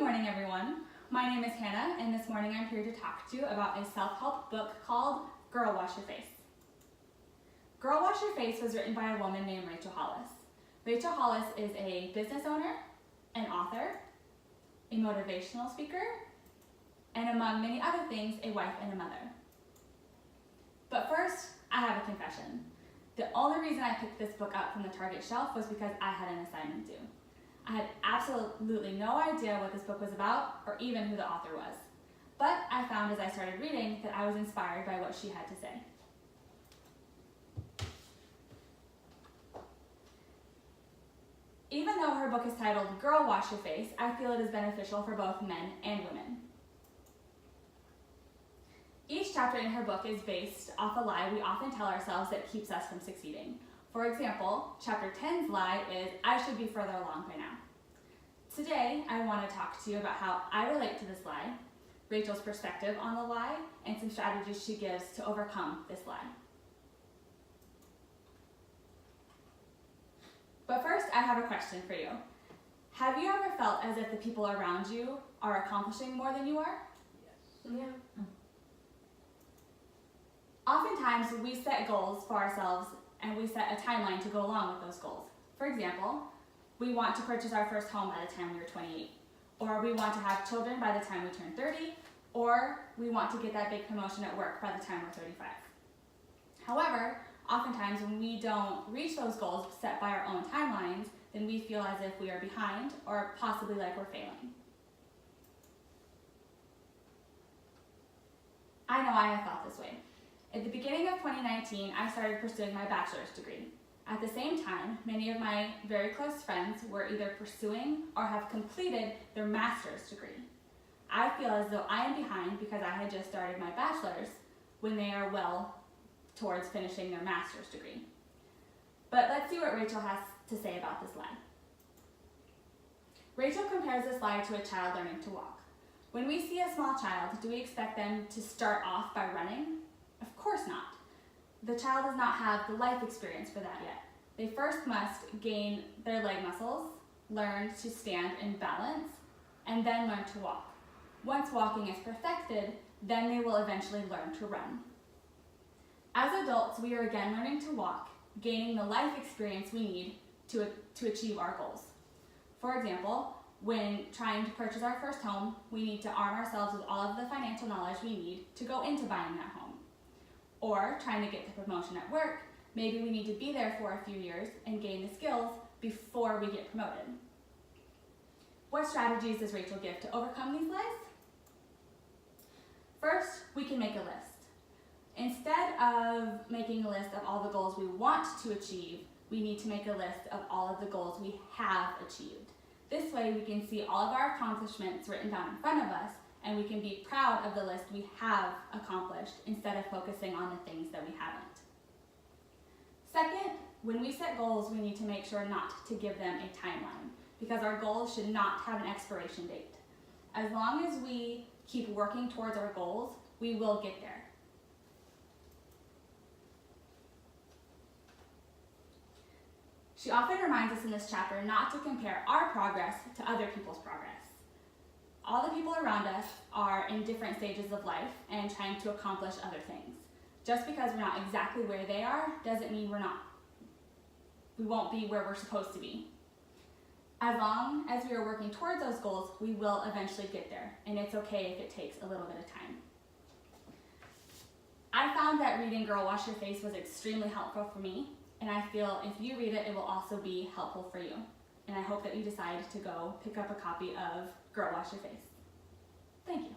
morning, everyone. My name is Hannah, and this morning I'm here to talk to you about a self-help book called Girl Wash Your Face. Girl Wash Your Face was written by a woman named Rachel Hollis. Rachel Hollis is a business owner, an author, a motivational speaker, and among many other things, a wife and a mother. But first, I have a confession. The only reason I picked this book up from the Target shelf was because I had an assignment due. I had absolutely no idea what this book was about or even who the author was. But I found as I started reading that I was inspired by what she had to say. Even though her book is titled Girl Wash Your Face, I feel it is beneficial for both men and women. Each chapter in her book is based off a lie we often tell ourselves that keeps us from succeeding. For example, chapter 10's lie is, I should be further along by now. Today, I want to talk to you about how I relate to this lie, Rachel's perspective on the lie, and some strategies she gives to overcome this lie. But first, I have a question for you. Have you ever felt as if the people around you are accomplishing more than you are? Yes. Yeah. Oftentimes, we set goals for ourselves and we set a timeline to go along with those goals. For example, we want to purchase our first home by the time we are 28, or we want to have children by the time we turn 30, or we want to get that big promotion at work by the time we're 35. However, oftentimes when we don't reach those goals set by our own timelines, then we feel as if we are behind or possibly like we're failing. I know I have felt this way. At the beginning of 2019, I started pursuing my bachelor's degree. At the same time, many of my very close friends were either pursuing or have completed their master's degree. I feel as though I am behind because I had just started my bachelor's when they are well towards finishing their master's degree. But let's see what Rachel has to say about this lie. Rachel compares this lie to a child learning to walk. When we see a small child, do we expect them to start off by running? Of course not. The child does not have the life experience for that yet. They first must gain their leg muscles, learn to stand and balance, and then learn to walk. Once walking is perfected, then they will eventually learn to run. As adults, we are again learning to walk, gaining the life experience we need to achieve our goals. For example, when trying to purchase our first home, we need to arm ourselves with all of the financial knowledge we need to go into buying that home. Or trying to get the promotion at work, maybe we need to be there for a few years and gain the skills before we get promoted. What strategies does Rachel give to overcome these lies? First, we can make a list. Instead of making a list of all the goals we want to achieve, we need to make a list of all of the goals we have achieved. This way we can see all of our accomplishments written down in front of us, and we can be proud of the list we have accomplished instead of focusing on the things that we haven't. Second, when we set goals, we need to make sure not to give them a timeline because our goals should not have an expiration date. As long as we keep working towards our goals, we will get there. She often reminds us in this chapter not to compare our progress to other people's progress. All the people around us are in different stages of life and trying to accomplish other things. Just because we're not exactly where they are doesn't mean we won't be where we're supposed to be. As long as we are working towards those goals, we will eventually get there, and it's okay if it takes a little bit of time. I found that reading Girl Wash Your Face was extremely helpful for me, and I feel if you read it, it will also be helpful for you. And I hope that you decide to go pick up a copy of Girl Wash Your Face. Thank you.